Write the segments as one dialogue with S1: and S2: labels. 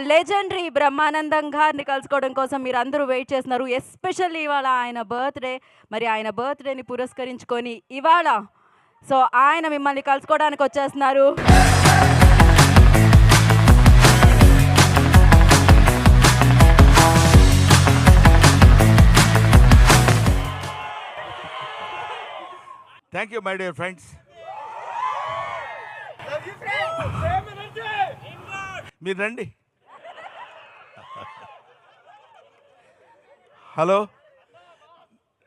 S1: Legendary Brahmanandam గారిని కలుసుకోవడం కోసం మీరందరూ వెయిట్ చేస్తున్నారు. ఎస్పెషల్లీ ఇవాళ ఆయన బర్త్‌డే. మరి ఆయన బర్త్‌డేని పురస్కరించుకొని ఇవాళ సో ఆయన మిమ్మల్ని కలుసుకోవడానికి వచ్చేస్తున్నారు.
S2: Thank you, my dear friends. మీరు రండి. Hello,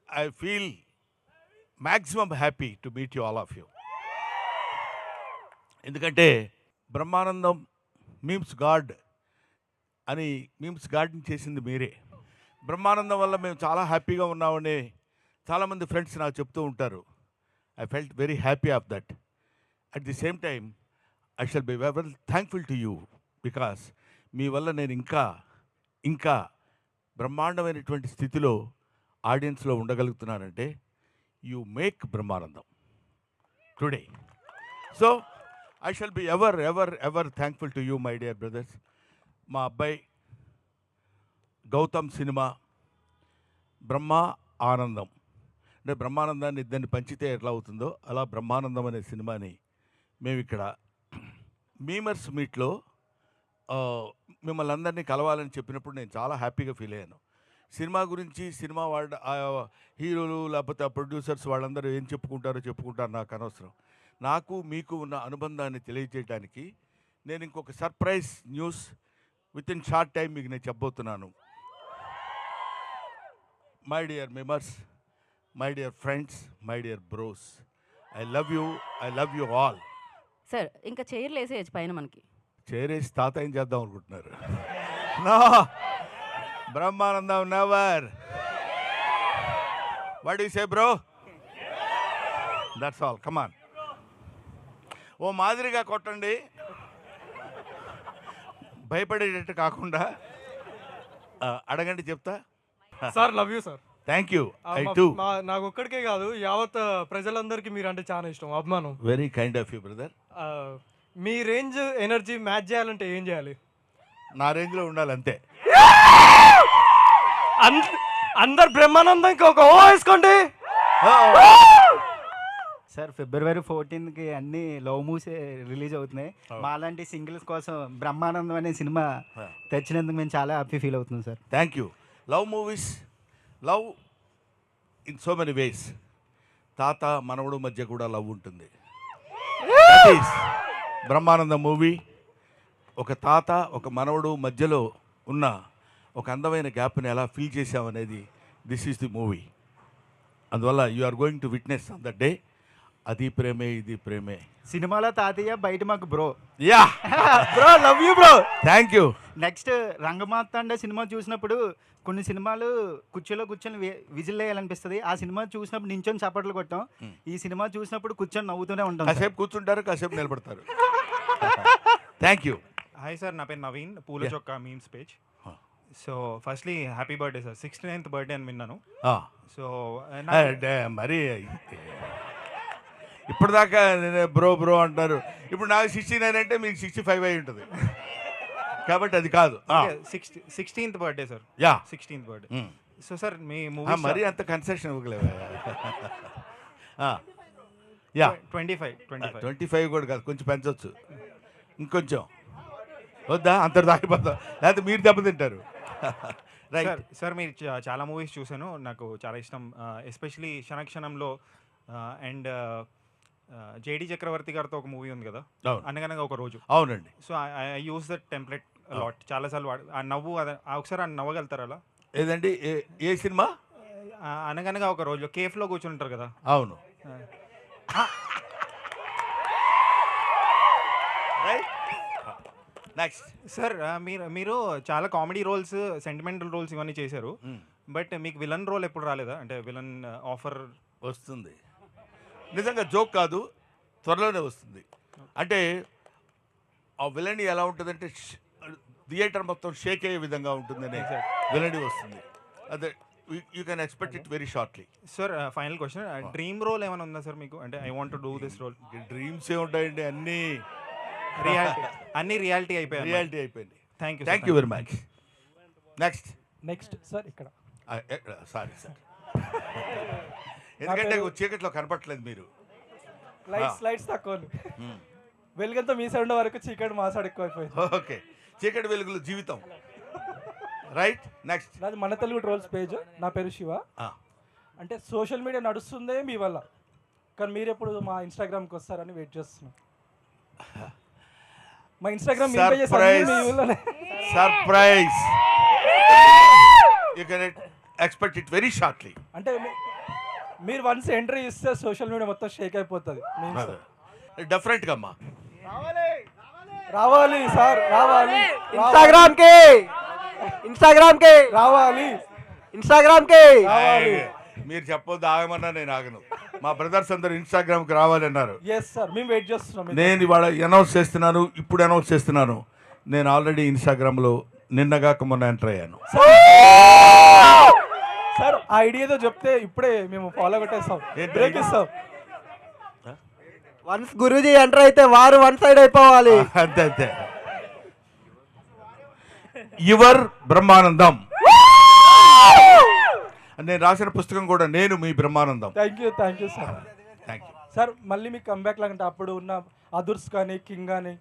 S2: I feel maximum happy to meet you all of you. ఎందుకంటే బ్రహ్మానందం మీమ్స్ గాడ్ అని మీమ్స్ గాడ్ని చేసింది మీరే. బ్రహ్మానందం వల్ల మేము చాలా హ్యాపీగా ఉన్నామని చాలామంది ఫ్రెండ్స్ నాకు చెప్తూ ఉంటారు. I felt very happy of that. At the same time, I shall be very thankful to you because మీ వల్ల నేను ఇంకా బ్రహ్మాండమైనటువంటి స్థితిలో ఆడియన్స్లో ఉండగలుగుతున్నానంటే you make Brahmanandam today. So I shall be ever thankful to you my dear brothers. మా అబ్బాయి Gautam cinema బ్రహ్మ ఆనందం అంటే బ్రహ్మానందాన్ని ఇద్దరిని పంచితే ఎట్లా అవుతుందో అలా బ్రహ్మానందం అనే సినిమాని మేము ఇక్కడ మీమర్స్ మీట్లో మిమ్మల్ని అందరినీ కలవాలని చెప్పినప్పుడు నేను చాలా హ్యాపీగా ఫీల్ అయ్యాను. సినిమా గురించి సినిమా వాళ్ళ హీరోలు లేకపోతే ఆ ప్రొడ్యూసర్స్ వాళ్ళందరూ ఏం చెప్పుకుంటారో నాకు అనవసరం. నాకు మీకు ఉన్న అనుబంధాన్ని తెలియజేయడానికి నేను ఇంకొక surprise news with in short time మీకు నేను చెప్పబోతున్నాను. My dear members, my dear friends, my dear bros, I love you all.
S1: Sir ఇంకా చైర్లు వేసేయచ్చు పైన మనకి.
S2: చేరేసి తాతయ్యం చేద్దాం అనుకుంటున్నారు. No, Brahmanandam never. What you say bro? That's all, come on. ఓ మాదిరిగా కొట్టండి, భయపడేటట్టు కాకుండా. అడగండి చెప్తా.
S3: Sir love you sir.
S2: Thank you. I too.
S3: నాకు ఒక్కడికే కాదు, యావత్ ప్రజలందరికీ మీరు అంటే చాలా ఇష్టం, అభిమానం.
S2: Very kind of you brother.
S3: Me range energy match చేయాలంటే ఏం చేయాలి?
S2: నా రేంజ్లో ఉండాలి అంతే.
S3: అందరు బ్రహ్మానందంకి ఒక ఓ వేసుకోండి.
S4: సార్ ఫిబ్రవరి 14కి అన్ని లవ్ మూవీస్ రిలీజ్ అవుతున్నాయి. మాలాంటి సింగిల్స్ కోసం బ్రహ్మానందం అనే సినిమా తెచ్చినందుకు మేము చాలా హ్యాపీ ఫీల్ అవుతున్నాం sir.
S2: Thank you. Love movies, love in so many ways. తాత మనవడు మధ్య కూడా లవ్ ఉంటుంది. బ్రహ్మానందం మూవీ ఒక తాత ఒక మనవడు మధ్యలో ఉన్న ఒక అందమైన గ్యాప్ని ఎలా ఫీల్ చేసామనేది దిస్ ఈస్ ది మూవీ. అందువల్ల you are going to witness on the day. అది ప్రేమే ఇది ప్రేమే.
S4: సినిమాలో తాతయ్య, బయట మాకు bro.
S2: Yeah
S4: bro, love you bro.
S2: Thank you.
S4: Next Rangamarthanda cinema చూసినప్పుడు కొన్ని సినిమాలు కుర్చీలో కూర్చొని విజిల్ వేయాలనిపిస్తుంది. ఆ సినిమా చూసినప్పుడు నించొని చప్పట్లు కొట్టాం. ఈ సినిమా చూసినప్పుడు కూర్చొని నవ్వుతూనే ఉంటాం.
S2: కాసేపు కూర్చుంటారు, కాసేపు నిలబడతారు. Thank you.
S5: హాయ్ సార్, నా పేరు నవీన్, పూల చొక్క memes page. So firstly happy birthday sir. 69th birthday అని విన్నాను. సో
S2: మరి ఇప్పటిదాకా నేను బ్రో అంటారు. ఇప్పుడు నాకు 69 అంటే మీకు 65 అయి ఉంటుంది కాబట్టి అది కాదు.
S5: 16th birthday sir.
S2: Yeah,
S5: 16th birthday. So sir మీ మూవీ
S2: మరీ అంత కన్సెషన్ ఇవ్వలేవా? యా, 25 కూడా కాదు, కొంచెం పెంచవచ్చు. ఇంకొంచెం వద్దా? అంత దాగిపోతాం, లేకపోతే మీరు దెబ్బతింటారు. రైట్
S5: సార్, మీరు చాలా మూవీస్ చూశాను, నాకు చాలా ఇష్టం. ఎస్పెషలీ క్షణక్షణంలో అండ్ జేడి చక్రవర్తి గారితో ఒక మూవీ ఉంది కదా, అనగనగా ఒక రోజు.
S2: అవునండి.
S5: So I use that template lot, చాలాసార్లు ఆ నవ్వు ఒకసారి ఆ నవ్వగలుగుతారు అలా?
S2: ఏదండి, ఏ సినిమా?
S5: అనగనగా ఒక రోజు కేఫ్లో కూర్చుని ఉంటారు కదా.
S2: అవును. నెక్స్ట్
S5: సార్, మీరు చాలా కామెడీ రోల్స్, సెంటిమెంటల్ రోల్స్ ఇవన్నీ చేశారు. బట్ మీకు విలన్ రోల్ ఎప్పుడు రాలేదా? అంటే విలన్ ఆఫర్
S2: వస్తుంది. నిజంగా జోక్ కాదు, త్వరలోనే వస్తుంది. అంటే ఆ విలనీ ఎలా ఉంటుందంటే థియేటర్ మొత్తం షేక్ అయ్యే విధంగా ఉంటుందని విలనీ వస్తుంది. అదే you can expect it very shortly.
S5: Sir, final question, dream role ఏమైనా ఉందా సార్ మీకు? అంటే I want to do this role.
S2: Dreams ఏ ఉంటాయండి, అన్నీ
S5: రియాలిటీ అయిపోయాయి.
S2: రియాలిటీ అయిపోయింది. Thank you very much. Next
S3: sir ఇక్కడ
S2: సారీ సార్, ఎందుకంటే చీకట్లో కనపట్లేదు మీరు.
S3: లైట్స్ తక్కువ వెలుగంతా మీ సైడ్ ఉండే వరకు చీకటి మా సైడ్ ఎక్కువైపోయింది.
S2: ఓకే, చీకటి వెలుగులు జీవితం. Right, next.
S3: నాది మన తెలుగు ట్రోల్స్ పేజ్. నా పేరు శివ. అంటే సోషల్ మీడియా నడుస్తుందే మీ వల్ల, కానీ మీరు ఎప్పుడు మా ఇన్స్టాగ్రామ్కి వస్తారని వెయిట్ చేస్తున్నాం. మా Instagram
S2: surprise, you can expect it very shortly.
S3: అంటే మీరు వన్స్ ఎంట్రీ ఇస్తే సోషల్ మీడియా మొత్తం షేక్ అయిపోతుంది.
S2: డెఫినెట్గా అమ్మా
S3: రావాలి సార్, రావాలి
S6: ఇన్స్టాగ్రామ్ కి
S3: రావాలి.
S2: మీరు చెప్పొద్దు, ఆగమన్నా నేను ఆగను. మా బ్రదర్స్ అందరు ఇన్స్టాగ్రామ్కి రావాలన్నారు.
S3: ఎస్ సార్, మేము వెయిట్ చేస్తున్నాం.
S2: నేను ఇవాళ అనౌన్స్ చేస్తున్నాను, ఇప్పుడు అనౌన్స్ చేస్తున్నాను. నేను ఆల్రెడీ ఇన్స్టాగ్రామ్లో నిన్నగాక మొన్న ఎంటర్ అయ్యాను.
S3: సార్ ఆ ఐడియాతో చెప్తే ఇప్పుడే మేము ఫాలో కొట్టేస్తాం, బ్రేక్ ఇస్తాం.
S6: వన్స్ గురూజీ ఎంటర్ అయితే వారు వన్ సైడ్ అయిపోవాలి.
S2: అంతే అంతే. యువర్ బ్రహ్మానందం నేను రాసిన పుస్తకం కూడా నేను మీ Brahmanandam.
S3: Thank you sir.
S2: Thank you
S3: sir. మళ్ళీ మీకు కంబ్యాక్ లాగంటే అప్పుడు ఉన్న అదుర్స్ కానీ కింగ్ కానీ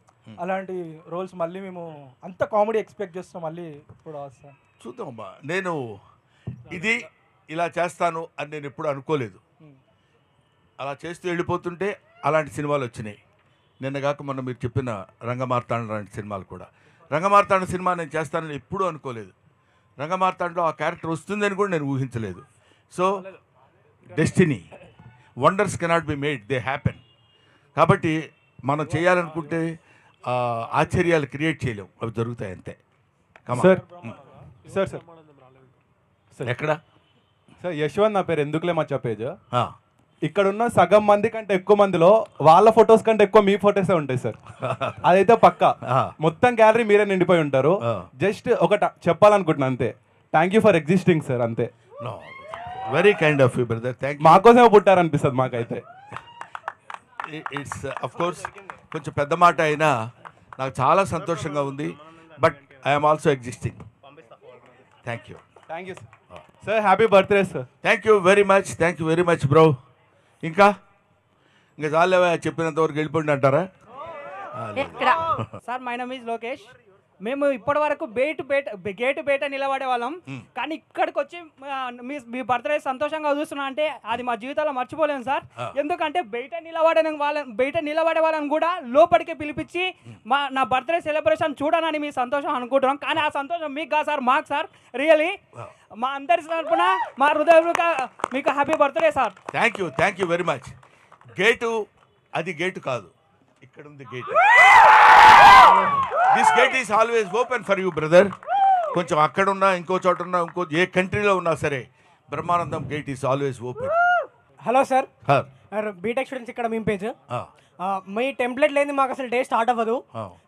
S3: అలాంటి రోల్స్ మళ్ళీ మేము అంత కామెడీ ఎక్స్పెక్ట్ చేస్తాం. మళ్ళీ ఇప్పుడు వస్తాం,
S2: చూద్దామమ్మా. నేను ఇది ఇలా చేస్తాను అని నేను ఎప్పుడు అనుకోలేదు. అలా చేస్తూ వెళ్ళిపోతుంటే అలాంటి సినిమాలు వచ్చినాయి. నిన్నగాక మొన్న మీరు చెప్పిన రంగమార్తాండ లాంటి సినిమాలు కూడా. రంగమార్తాండ సినిమా నేను చేస్తానని ఎప్పుడూ అనుకోలేదు. రంగమార్తాండలో ఆ క్యారెక్టర్ వస్తుందని కూడా నేను ఊహించలేదు. So destiny, wonders cannot be made, they happen. కాబట్టి మనం చేయాలనుకుంటే ఆశ్చర్యాలు క్రియేట్ చేయలేం, అవి జరుగుతాయి అంతే.
S7: సార్ సార్ సార్
S2: సార్ ఎక్కడ
S7: సార్ యశ్వంత్ నా పేరు, ఎందుకులే మచ్చా పేజ్.
S2: ఆ,
S7: ఇక్కడ ఉన్న సగం మంది కంటే ఎక్కువ మందిలో వాళ్ళ ఫొటోస్ కంటే ఎక్కువ మీ ఫొటోసే ఉంటాయి సార్. అదైతే పక్కా. మొత్తం గ్యాలరీ మీరే నిండిపోయి ఉంటారు. జస్ట్ ఒకట చెప్పాలనుకుంటున్నా అంతే. Thank you for existing sir, అంతే.
S2: Very kind of you brother, thank you.
S7: మాకోసమే పుట్టారనిపిస్తుంది మాకైతే.
S2: ఇట్స్ అఫ్ కోర్స్ కొంచెం పెద్ద మాట అయినా నాకు చాలా సంతోషంగా ఉంది. But I'm also existing. Thank you
S7: sir. Sir happy birthday sir.
S2: Thank you very much bro. ఇంకా చాలేవా, చెప్పినంత వరకు వెళ్ళిపోండి అంటారా?
S8: Sir my name is Lokesh. మేము ఇప్పటి వరకు గేటు బయట నిలబడే వాళ్ళం, కానీ ఇక్కడికి వచ్చి మీ బర్త్డే సంతోషంగా చూస్తున్నా అంటే అది మా జీవితాల్లో మర్చిపోలేము సార్. ఎందుకంటే బయట నిలబడే వాళ్ళని కూడా లోపలికి పిలిపించి నా బర్త్డే సెలబ్రేషన్ చూడనని మీ సంతోషం అనుకుంటున్నాం. కానీ ఆ సంతోషం మీకు కాదు సార్, మాకు సార్. రియలీ మా అందరి తరపున మా హృదయపూర్వక మీకు happy birthday sir.
S2: Thank you very much. అది గేటు కాదు, ఇక్కడ ఉంది gate. This gate is always open for you brother. కొంచెం అక్కడ ఉన్నా, ఇంకో చోట ఉన్నా, ఏ కంట్రీలో ఉన్నా సరే Brahmanandam gate is always open.
S8: Hello sir, BTech students ఇక్కడ మీ పేజ్. మీ టెంప్లెట్ లేని మాకు అసలు డే స్టార్ట్ అవ్వదు.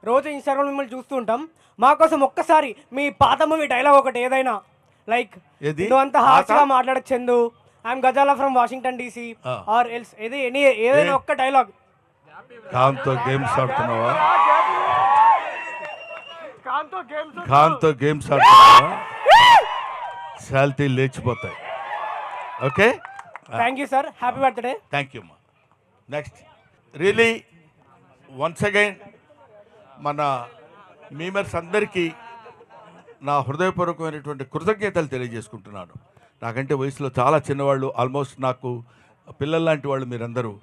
S8: రోజు ఇన్స్టాగ్రామ్ మిమ్మల్ని చూస్తూ ఉంటాం. మాకోసం ఒక్కసారి మీ పాత మూవీ డైలాగ్ ఒకటి ఏదైనా, లైక్ నువ్వు అంత హార్ష్గా మాట్లాడకు Chandu, I'm Gazala from Washington DC or else, ఏదైనా ఒక్క డైలాగ్.
S2: ఖాన్తో గేమ్స్ ఆడుతున్నావా? ఖాన్తో గేమ్స్ ఆడుతున్నావా? శాలిటీ లేచిపోతాయి. Okay,
S8: thank you sir, happy birthday.
S2: Thank you అమ్మా. నెక్స్ట్ రియలీ వన్స్ అగైన్ మన మీమర్స్ అందరికీ నా హృదయపూర్వకమైనటువంటి కృతజ్ఞతలు తెలియజేసుకుంటున్నాను. నాకంటే వయసులో చాలా చిన్నవాళ్ళు, ఆల్మోస్ట్ నాకు పిల్లల్లాంటి వాళ్ళు మీరందరూ.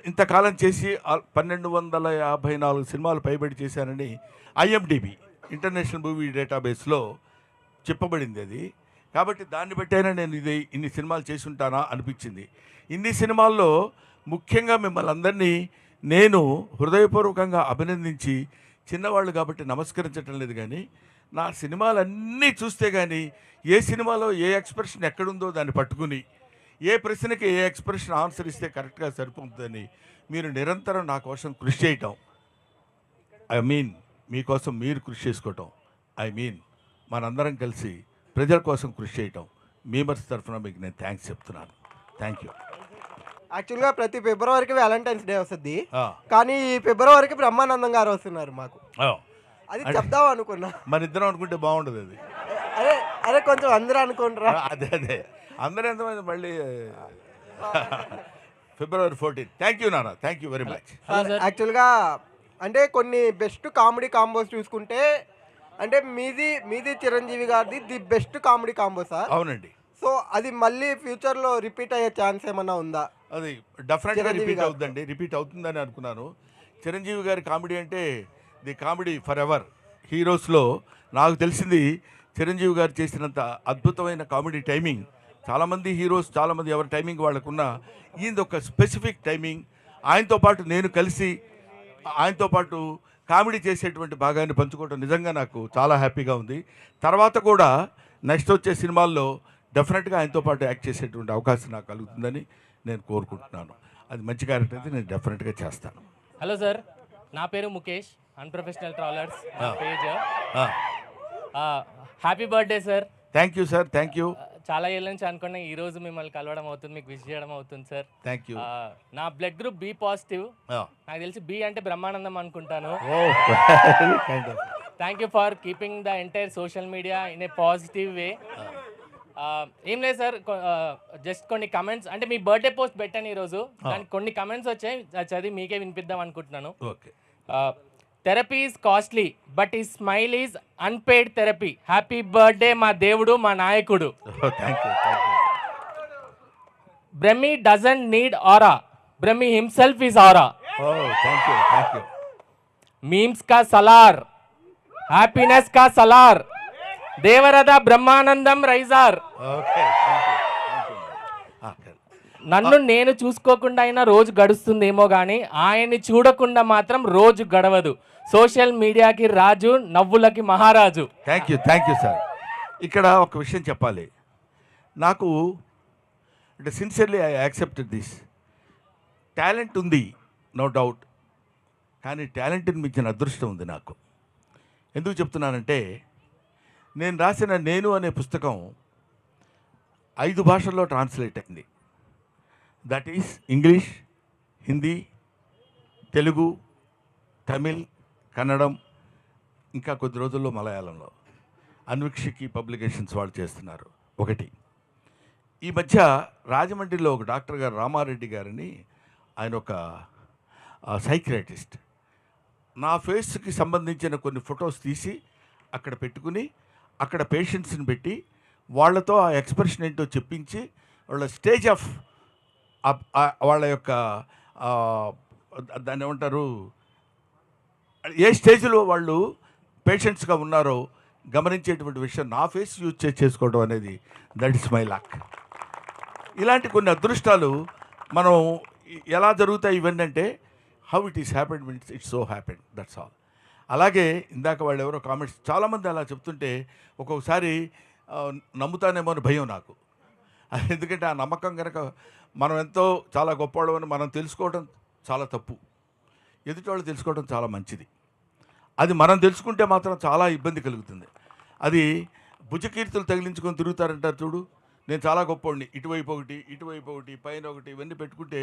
S2: ఇంతకాలం చేసి 1254 సినిమాలు పైబడి చేశానని IMDb ఇంటర్నేషనల్ మూవీ డేటాబేస్లో చెప్పబడింది అది. కాబట్టి దాన్ని బట్టైనా నేను ఇన్ని సినిమాలు చేసి ఉంటానా అనిపించింది. ఇన్ని సినిమాల్లో ముఖ్యంగా మిమ్మల్ని అందరినీ నేను హృదయపూర్వకంగా అభినందించి, చిన్నవాళ్ళు కాబట్టి నమస్కరించటం లేదు, కానీ నా సినిమాలన్నీ చూస్తే కానీ ఏ సినిమాలో ఏ ఎక్స్ప్రెషన్ ఎక్కడుందో దాన్ని పట్టుకుని ఏ ప్రశ్నకి ఏ ఎక్స్ప్రెషన్ ఆన్సర్ ఇస్తే కరెక్ట్గా సరిపోతుందని మీరు నిరంతరం నా కోసం కృషి చేయటం, మీకోసం మీరు కృషి చేసుకోవటం, మనందరం కలిసి ప్రజల కోసం కృషి చేయటం, మీమర్స్ తరఫున మీకు నేను థ్యాంక్స్ చెప్తున్నాను. Thank you.
S6: యాక్చువల్గా ప్రతి ఫిబ్రవరికి వ్యాలంటైన్స్ డే వస్తుంది, కానీ ఈ ఫిబ్రవరికి బ్రహ్మానందం గారు వస్తున్నారు మాకు. అది చెప్దాం అనుకున్నా.
S2: మన ఇద్దరం అనుకుంటే బాగుండదు అది.
S6: అదే అదే కొంచెం అందరూ అనుకుంటారా.
S2: అదే అందరూ ఎంతమంది మళ్ళీ February 14. థ్యాంక్ యూ నాన్న, థ్యాంక్ యూ వెరీ మచ్.
S6: యాక్చువల్గా అంటే కొన్ని బెస్ట్ కామెడీ కాంబోస్ చూసుకుంటే అంటే మీది చిరంజీవి గారిది the best comedy combo sir.
S2: అవునండి.
S6: సో అది మళ్ళీ ఫ్యూచర్లో రిపీట్ అయ్యే ఛాన్స్ ఏమన్నా ఉందా?
S2: అది డెఫినెట్గా
S6: చిరంజీవి
S2: రిపీట్
S6: గారు.
S2: అవుతుందండి, రిపీట్ అవుతుందని అనుకున్నాను. చిరంజీవి గారి కామెడీ అంటే ది కామెడీ ఫర్ ఎవర్. హీరోస్లో నాకు తెలిసింది చిరంజీవి గారు చేసినంత అద్భుతమైన కామెడీ టైమింగ్ చాలామంది హీరోస్ చాలామంది ఎవరి టైమింగ్ వాళ్ళకున్న ఈయనది ఒక స్పెసిఫిక్ టైమింగ్. ఆయనతో పాటు నేను కలిసి ఆయనతో పాటు కామెడీ చేసేటువంటి భాగాన్ని పంచుకోవడం నిజంగా నాకు చాలా హ్యాపీగా ఉంది. తర్వాత కూడా నెక్స్ట్ వచ్చే సినిమాల్లో డెఫినెట్గా ఆయనతో పాటు యాక్ట్ చేసేటువంటి అవకాశం నాకు కలుగుతుందని నేను కోరుకుంటున్నాను. అది మంచి క్యారెక్టర్ అయితే నేను డెఫినెట్గా చేస్తాను.
S9: హలో సార్, నా పేరు Mukesh, unprofessional travellers page. Happy birthday sir.
S2: Thank you sir, thank you.
S9: చాలా ఏళ్ళ నుంచి అనుకున్నా ఈ రోజు మిమ్మల్ని కలవడం అవుతుంది, మీకు విష్ చేయడం అవుతుంది సార్.
S2: Thank you.
S9: నా బ్లడ్ గ్రూప్ బి పాజిటివ్. నాకు తెలిసి బి అంటే బ్రహ్మానందం అనుకుంటాను. Thank you for keeping the entire social media in a positive way. ఏం లేదు సార్, జస్ట్ కొన్ని కమెంట్స్ అంటే మీ బర్త్డే పోస్ట్ పెట్టాను ఈరోజు, దానికి కొన్ని కమెంట్స్ వచ్చాయి, చదివి మీకే వినిపిద్దాం అనుకుంటున్నాను.
S2: Okay.
S9: Therapy is costly but ఈ smile is unpaid therapy. Happy birthday మా దేవుడు, మా నాయకుడు. Brahmi doesn't need aura, Brahmi himself is aura. Memes కా సలార్, హ్యాపీనెస్ కా సలార్, దేవరథ బ్రహ్మానందం రైజార్. నన్ను నేను చూసుకోకుండా అయినా రోజు గడుస్తుందేమో కానీ ఆయన్ని చూడకుండా మాత్రం రోజు గడవదు. సోషల్ మీడియాకి రాజు, నవ్వులకి మహారాజు.
S2: Thank you sir. ఇక్కడ ఒక విషయం చెప్పాలి. నాకు అంటే sincerely I accepted this. Talent ఉంది, నో డౌట్, కానీ టాలెంట్ని మించిన అదృష్టం ఉంది నాకు. ఎందుకు చెప్తున్నానంటే నేను రాసిన నేను అనే పుస్తకం 5 భాషల్లో ట్రాన్స్లేట్ అయింది. That is English, Hindi, Telugu, Tamil, Kannadam, ఇంకా కొద్ది రోజుల్లో మలయాళంలో. అన్వీక్షికి పబ్లికేషన్స్ వాళ్ళు చేస్తున్నారు. ఒకటి ఈ మధ్య రాజమండ్రిలో ఒక డాక్టర్ గారు రామారెడ్డి గారిని, ఆయన ఒక సైకియాట్రిస్ట్, నా ఫేస్కి సంబంధించిన కొన్ని ఫొటోస్ తీసి అక్కడ పెట్టుకుని అక్కడ పేషెంట్స్ని పెట్టి వాళ్ళతో ఆ ఎక్స్ప్రెషన్ ఏంటో చెప్పించి వాళ్ళ స్టేజ్ ఆఫ్ వాళ్ళ యొక్క దాన్ని ఏమంటారు, ఏ స్టేజ్లో వాళ్ళు పేషెంట్స్గా ఉన్నారో గమనించేటువంటి విషయం నా ఫేస్ యూజ్ చేసుకోవడం అనేది దట్ ఇస్ మై లక్. ఇలాంటి కొన్ని అదృష్టాలు మనం ఎలా జరుగుతాయి ఇవన్నీ అంటే how it is happened means it's so happened, that's all. అలాగే ఇందాక వాళ్ళు ఎవరో కామెంట్స్ చాలామంది అలా చెప్తుంటే ఒక్కొక్కసారి నమ్ముతానేమో అని భయం నాకు. ఎందుకంటే ఆ నమ్మకం కనుక మనం ఎంతో చాలా గొప్పవాళ్ళమని మనం తెలుసుకోవడం చాలా తప్పు, ఎదుటి వాళ్ళు తెలుసుకోవడం చాలా మంచిది. అది మనం తెలుసుకుంటే మాత్రం చాలా ఇబ్బంది కలుగుతుంది. అది భుజకీర్తులు తగిలించుకొని తిరుగుతారంటారు చూడు, నేను చాలా గొప్పవాడిని, ఇటువైపు ఒకటి పైన ఒకటి ఇవన్నీ పెట్టుకుంటే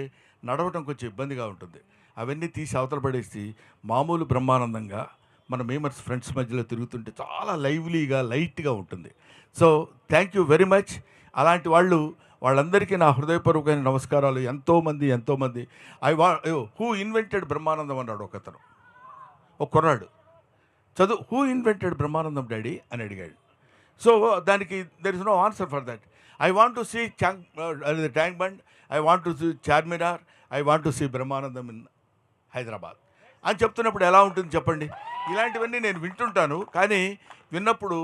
S2: నడవటం కొంచెం ఇబ్బందిగా ఉంటుంది. అవన్నీ తీసి అవతల పడేసి మామూలు బ్రహ్మానందంగా మన మేమర్స్ ఫ్రెండ్స్ మధ్యలో తిరుగుతుంటే చాలా లైవ్లీగా లైట్గా ఉంటుంది. So thank you very much. అలాంటి వాళ్ళందరికీ నా హృదయపూర్వకమైన నమస్కారాలు. ఎంతోమంది హూ ఇన్వెంటెడ్ బ్రహ్మానందం అన్నాడు ఒకతను, ఒక కుర్రాడు చదువు, హూ ఇన్వెంటెడ్ బ్రహ్మానందం డాడీ అని అడిగాడు. సో దానికి there is no answer for that. I want to see Tank Bund, I want to see Charminar, I want to see Brahmanandam in Hyderabad అని చెప్తున్నప్పుడు ఎలా ఉంటుంది చెప్పండి. ఇలాంటివన్నీ నేను వింటుంటాను, కానీ విన్నప్పుడు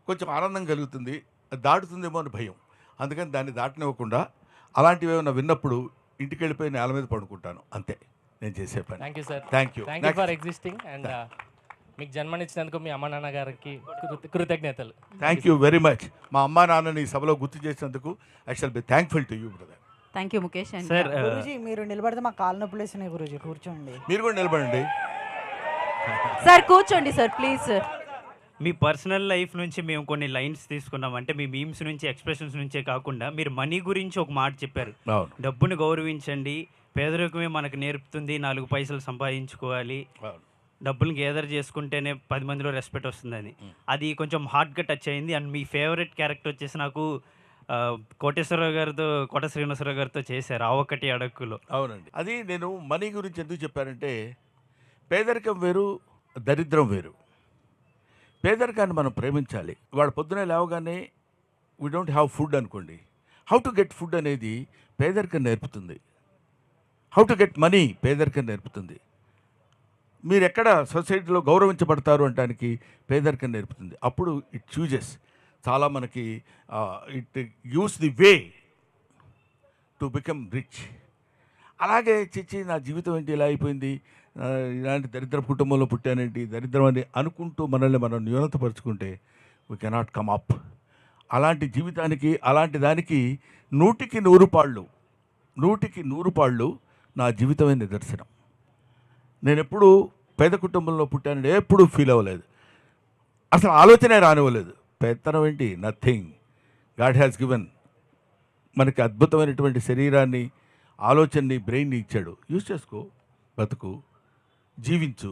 S2: కొంచెం ఆనందం కలుగుతుంది, దాటుతుందేమో అని భయం. అందుకని దాన్ని దాటనివ్వకుండా అలాంటివి ఏమైనా విన్నప్పుడు ఇంటికి వెళ్ళిపోయి నేల మీద పడుకుంటాను, అంతే నేను చేసే పని.
S9: Thank you sir.
S2: Thank you
S9: for existing and మీకు జన్మనిచ్చినందుకు మీ అమ్మ నాన్న గారికి కృతజ్ఞతలు.
S2: Thank you very much. మా అమ్మా నాన్నని సభలో గుర్తు చేసినందుకు I shall be thankful to you brother.
S1: Thank you Mukesh.
S10: Sir Guruji మీరు నిలబడితే మా కాళ్ళ నొప్పులు వేసినాయి గురూజీ, కూర్చోండి.
S2: మీరు కూడా నిలబడండి
S1: సార్, కూర్చోండి sir please. Sir
S11: me personal life నుంచి మేము కొన్ని లైన్స్ తీసుకున్నాం. అంటే మీ మీమ్స్ నుంచి, ఎక్స్ప్రెషన్స్ నుంచే కాకుండా మీరు మనీ గురించి ఒక మాట చెప్పారు. డబ్బుని గౌరవించండి, పేదరికమే మనకు నేర్పుతుంది, 4 పైసలు సంపాదించుకోవాలి. డబ్బులు గేదర్ చేసుకుంటేనే 10 మందిలో రెస్పెక్ట్ వస్తుందని. అది కొంచెం హార్ట్గా టచ్ అయింది. అండ్ మీ ఫేవరెట్ క్యారెక్టర్ వచ్చేసి నాకు కోటేశ్వరరావు గారితో, కోట శ్రీనివాసరావు గారితో చేశారు ఆ ఒక్కటి అడక్కులో.
S2: అవునండి. అది నేను మనీ గురించి ఎందుకు చెప్పానంటే, పేదరికం వేరు, దరిద్రం వేరు. పేదరికాన్ని మనం ప్రేమించాలి. వాడు పొద్దునే లేవగానే వీ డోంట్ హ్యావ్ ఫుడ్ అనుకోండి, హౌ టు గెట్ ఫుడ్ అనేది పేదరికం నేర్పుతుంది. హౌ టు గెట్ మనీ పేదరికం నేర్పుతుంది. మీరు ఎక్కడ సొసైటీలో గౌరవించబడతారు అనడానికి పేదరికం నేర్పుతుంది. అప్పుడు ఇట్ చూజెస్ చాలా మనకి it gives the way to become rich. అలాగే చిచ్చి నా జీవితం ఏంటి ఇలా అయిపోయింది, ఇలాంటి దరిద్ర కుటుంబంలో పుట్టానేంటి, దరిద్రం అని అనుకుంటూ మనల్ని మనం న్యూనతపరుచుకుంటే వీ కెనాట్ కమ్ అప్. అలాంటి జీవితానికి, అలాంటి దానికి 100కి 100 పాళ్ళు నా జీవితమే నిదర్శనం. నేను ఎప్పుడూ పేద కుటుంబంలో పుట్టానని ఎప్పుడూ ఫీల్ అవ్వలేదు. అసలు ఆలోచనే రానివ్వలేదు. పెత్తనం ఏంటి, నథింగ్. గాడ్ హ్యాస్ గివెన్ మనకి అద్భుతమైనటువంటి శరీరాన్ని, ఆలోచనని, బ్రెయిన్ని ఇచ్చాడు. యూజ్ చేసుకో, బతుకు, జీవించు,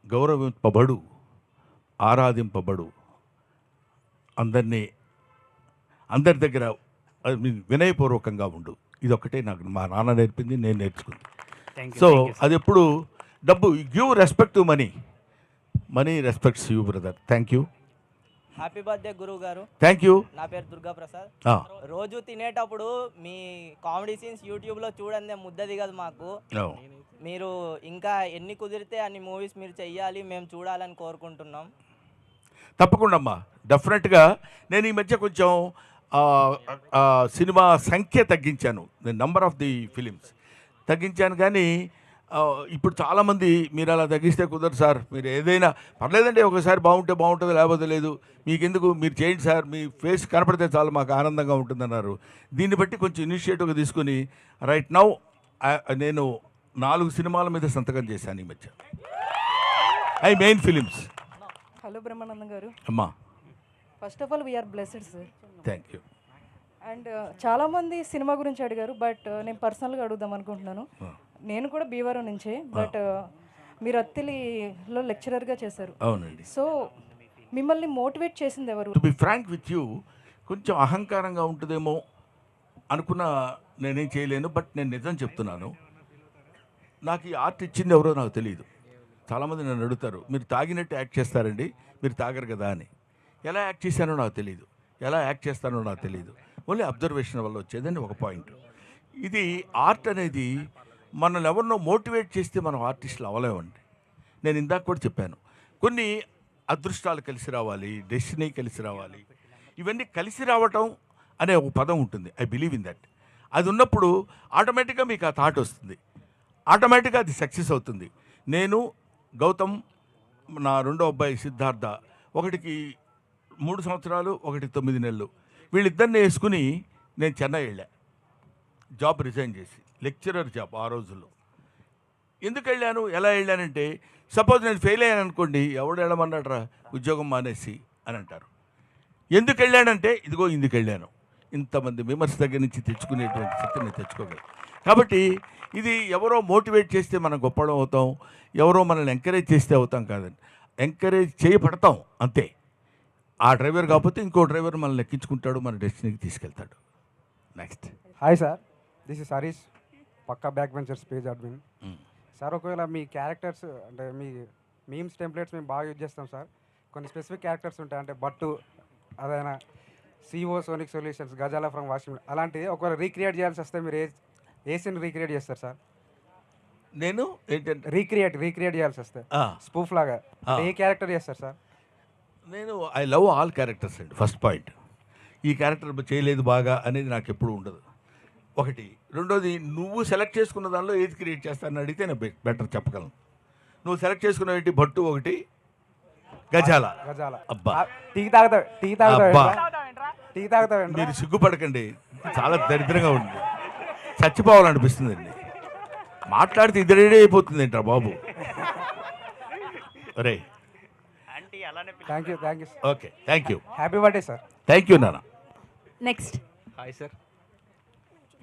S2: గౌరవింపబడు, ఆరాధింపబడు, అందరి దగ్గర వినయపూర్వకంగా ఉండు. ఇదొక్కటే నాకు మా నాన్న నేర్పింది, నేను నేర్చుకుంది. సో అది ఎప్పుడు డబ్బు, give respect to money, money respects you brother. Thank you.
S12: Happy birthday గురువు గారు.
S2: Thank you.
S12: నా పేరు దుర్గా ప్రసాద్. రోజు తినేటప్పుడు మీ కామెడీ సీన్స్ యూట్యూబ్లో చూడండి ముద్ద దిగదు మాకు. మీరు ఇంకా ఎన్ని కుదిరితే అన్ని మూవీస్ మీరు చెయ్యాలి, మేము చూడాలని కోరుకుంటున్నాం.
S2: తప్పకుండా అమ్మా, డెఫినెట్గా. నేను ఈ మధ్య కొంచెం సినిమా సంఖ్య తగ్గించాను, నంబర్ ఆఫ్ ది ఫిలిమ్స్ తగ్గించాను. కానీ ఇప్పుడు చాలామంది మీరు అలా తగ్గిస్తే కుదరదు సార్, మీరు ఏదైనా పర్లేదంటే ఒకసారి బాగుంటే బాగుంటుంది, లేకపోతే లేదు, మీకెందుకు, మీరు చేయండి సార్, మీ ఫేస్ కనపడితే చాలా మాకు ఆనందంగా ఉంటుందన్నారు. దీన్ని బట్టి కొంచెం ఇనిషియేటివ్గా తీసుకుని రైట్ నౌ నేను 4 సినిమాల మీద సంతకం చేశాను ఈ మధ్య. I main films.
S13: Hello Brahmanandam garu.
S2: అమ్మా,
S13: first of all we are blessed sir.
S2: Thank you.
S13: And చాలామంది సినిమా గురించి అడిగారు, బట్ నేను పర్సనల్గా అడుగుదాం అనుకుంటున్నాను. నేను కూడా భీవరం నుంచే, బట్ మీరు అత్తిలిలో లెక్చరర్గా చేశారు.
S2: అవునండి.
S13: సో మిమ్మల్ని మోటివేట్ చేసింది ఎవరు?
S2: To be frank with you, కొంచెం అహంకారంగా ఉంటుందేమో అనుకున్న నేనేం చేయలేను. బట్ నేను నిజం చెప్తున్నాను, నాకు ఈ ఆర్ట్ ఇచ్చింది ఎవరో నాకు తెలియదు. చాలామంది నన్ను అడుగుతారు, మీరు తాగినట్టు యాక్ట్ చేస్తారండి, మీరు తాగరు కదా అని. ఎలా యాక్ట్ చేశానో నాకు తెలియదు, ఎలా యాక్ట్ చేస్తానో నాకు తెలియదు. ఓన్లీ అబ్జర్వేషన్ వల్ల వచ్చేదని ఒక పాయింట్. ఇది ఆర్ట్ అనేది మనల్ని ఎవరినో మోటివేట్ చేస్తే మనం ఆర్టిస్టులు అవ్వలేమండి. నేను ఇందాక కూడా చెప్పాను, కొన్ని అదృష్టాలు కలిసి రావాలి, డెస్టినీ కలిసి రావాలి. ఇవన్నీ కలిసి రావటం అనే ఒక పదం ఉంటుంది. I believe in that. అది ఉన్నప్పుడు ఆటోమేటిక్గా మీకు ఆ థాట్ వస్తుంది, ఆటోమేటిక్గా అది సక్సెస్ అవుతుంది. నేను, గౌతమ్, నా రెండో అబ్బాయి సిద్ధార్థ, ఒకటికి 3 సంవత్సరాలు, ఒకటి 9 నెలలు, వీళ్ళిద్దరిని వేసుకుని నేను చెన్నై వెళ్ళా, జాబ్ రిజైన్ చేసి, లెక్చరర్ జాబ్ ఆ రోజుల్లో. ఎందుకు వెళ్ళాను, ఎలా వెళ్ళానంటే, సపోజ్ నేను ఫెయిల్ అయ్యాను అనుకోండి, ఎవడు వెళ్ళమన్నాడరా ఉద్యోగం మానేసి అని అంటారు. ఎందుకు వెళ్ళానంటే, ఇదిగో ఇందుకు వెళ్ళాను. ఇంతమంది విమర్శ దగ్గర నుంచి తెచ్చుకునేటువంటి శక్తి నేను తెచ్చుకోగలను. కాబట్టి ఇది ఎవరో మోటివేట్ చేస్తే మనం గొప్పడం అవుతాం, ఎవరో మనల్ని ఎంకరేజ్ చేస్తే అవుతాం కాదండి. ఎంకరేజ్ చేయబడతాం అంతే. ఆ డ్రైవర్ కాకపోతే ఇంకో డ్రైవర్ మనల్ని ఎక్కించుకుంటాడు, మన డెస్టినీకి తీసుకెళ్తాడు. Next.
S14: Hi sir, this is Harish, Pakka back ventures page admin. Sir, ఒకవేళ మీ క్యారెక్టర్స్ అంటే మీ మీమ్స్ టెంప్లెట్స్ మేము బాగా యూజ్ చేస్తాం సార్. కొన్ని స్పెసిఫిక్ క్యారెక్టర్స్ ఉంటాయి, అంటే బట్టు, అదైనా సిఓ సోనిక్ సొల్యూషన్స్, గజాల ఫ్రమ్ వాషింగ్, అలాంటివి ఒకవేళ రీక్రియేట్ చేయాల్సి వస్తే మీరు ఏ సీన్ రీక్రియేట్ చేస్తారు సార్?
S2: నేను ఏంటంటే
S14: రీక్రియేట్ చేయాల్సి వస్తే స్పూఫ్ లాగా ఏ క్యారెక్టర్ చేస్తారు సార్?
S2: నేను ఐ లవ్ ఆల్ క్యారెక్టర్స్ అండి. ఫస్ట్ పాయింట్, ఈ క్యారెక్టర్ చేయలేదు బాగా అనేది నాకు ఎప్పుడు ఉండదు. ఒకటి. రెండోది, నువ్వు సెలెక్ట్ చేసుకున్న దానిలో ఏది క్రియేట్ చేస్తానని అడిగితే నేను బెటర్ చెప్పగలను. నువ్వు సెలెక్ట్ చేసుకున్న ఏంటి, భట్టు ఒకటి, గజాల. అబ్బా,
S14: టీ తాగుతావు.
S2: మీరు సిగ్గుపడకండి, చాలా దరిద్రంగా ఉంది, చచ్చిపోవాలనిపిస్తుందండి. మాట్లాడితే ఇది రెడీ అయిపోతుంది ఏంట్రా బాబు. రే,
S14: thank you.
S2: Okay, thank you.
S14: Happy birthday sir.
S2: Thank you నాన్న.
S1: నెక్స్ట్.
S15: హాయ్ సార్,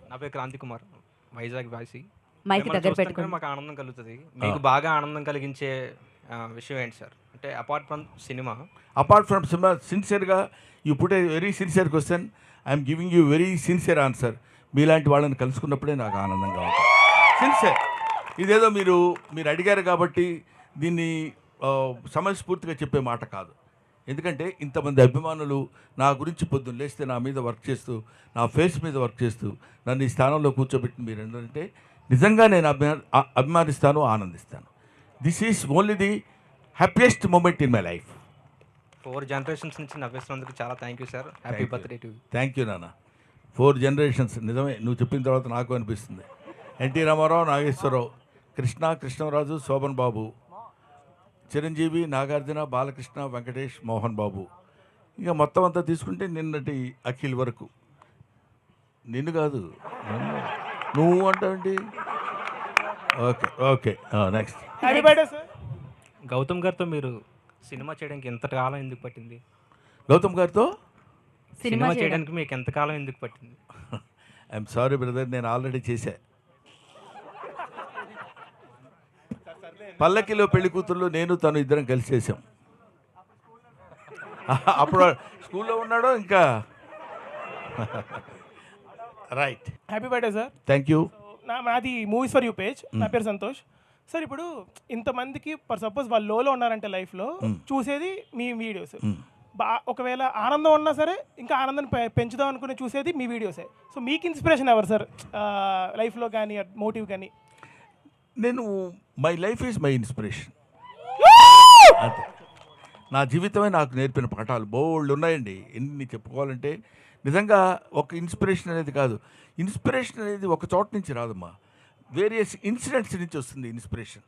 S15: నా పేరు క్రాంతి కుమార్, వైజాగ్ వాసి.
S1: మైక్
S15: మిమ్మల్ని
S1: దగ్గర
S15: చూస్తుంటే
S1: పెట్టుకోండి.
S15: మాకు ఆనందం కలుగుతుంది. మీకు బాగా ఆనందం కలిగించే విషయం ఏంటి సార్? అంటే apart from cinema.
S2: Apart from cinema, సిన్సియర్గా you put a very sincere question, I'm giving you very sincere answer. మీలాంటి వాళ్ళని కలుసుకున్నప్పుడే నాకు ఆనందంగా ఉంటుంది. సిన్సియర్. ఇదేదో మీరు అడిగారు కాబట్టి దీన్ని సమయస్ఫూర్తిగా చెప్పే మాట కాదు. ఎందుకంటే ఇంతమంది అభిమానులు నా గురించి పొద్దున్న లేస్తే నా మీద వర్క్ చేస్తూ, నా ఫేస్ మీద వర్క్ చేస్తూ నన్ను ఈ స్థానంలో కూర్చోబెట్టి మీరు ఏంటంటే నిజంగా నేను అభిమానిస్తాను, ఆనందిస్తాను. This is only the happiest moment in my life.
S15: 4 generations నుంచి నవ్వేసినందుకు చాలా thank you sir. Happy birthday to you.
S2: Thank you నాన్న. 4 జనరేషన్స్ నిజమే, నువ్వు చెప్పిన తర్వాత నాకు అనిపిస్తుంది. ఎన్టీ రామారావు, నాగేశ్వరరావు, కృష్ణరాజు, శోభన్ బాబు, చిరంజీవి, నాగార్జున, బాలకృష్ణ, వెంకటేష్, మోహన్ బాబు, ఇక మొత్తం అంతా తీసుకుంటే నిన్నటి అఖిల్ వరకు. నిన్ను కాదు, నువ్వు అంటావేంటి? Okay okay, next.
S16: Happy birthday sir.
S15: Gautam గారితో మీరు సినిమా చేయడానికి ఎంత కాలం ఎందుకు పట్టింది?
S2: గౌతమ్ గారితో
S15: సినిమా చేయడానికి మీకు ఎంతకాలం ఎందుకు పట్టింది?
S2: ఐఎమ్ సారీ బ్రదర్, నేను ఆల్రెడీ చేశా. పల్లకిలో పెళ్లి కూతుర్లు నేను తను ఇద్దరం కలిసి చేసాం. అప్పుడు స్కూల్లో ఉన్నాడో ఇంకా. Right.
S16: Happy birthday sir.
S2: Thank you.
S16: నాది మూవీస్ ఫర్ యూ పేజ్. నా పేరు సంతోష్ సార్. ఇప్పుడు ఇంతమందికి ఫర్ సపోజ్ వాళ్ళు లోలో ఉన్నారంటే లైఫ్లో చూసేది మీ వీడియోస్. ఒకవేళ ఆనందం ఉన్నా సరే ఇంకా ఆనందాన్ని పెంచుదాం అనుకుని చూసేది మీ వీడియోసే. సో మీకు ఇన్స్పిరేషన్ ఎవరు సార్ లైఫ్లో కానీ, మోటివ్ కానీ?
S2: నేను my life is my inspiration. అంతే. నా జీవితమే నాకు నేర్పిన పాఠాలు బోల్డ్ ఉన్నాయండి. ఎన్ని చెప్పుకోవాలంటే నిజంగా ఒక ఇన్స్పిరేషన్ అనేది కాదు. ఇన్స్పిరేషన్ అనేది ఒక చోట నుంచి రాదమ్మా, వేరియస్ ఇన్సిడెంట్స్ నుంచి వస్తుంది ఇన్స్పిరేషన్.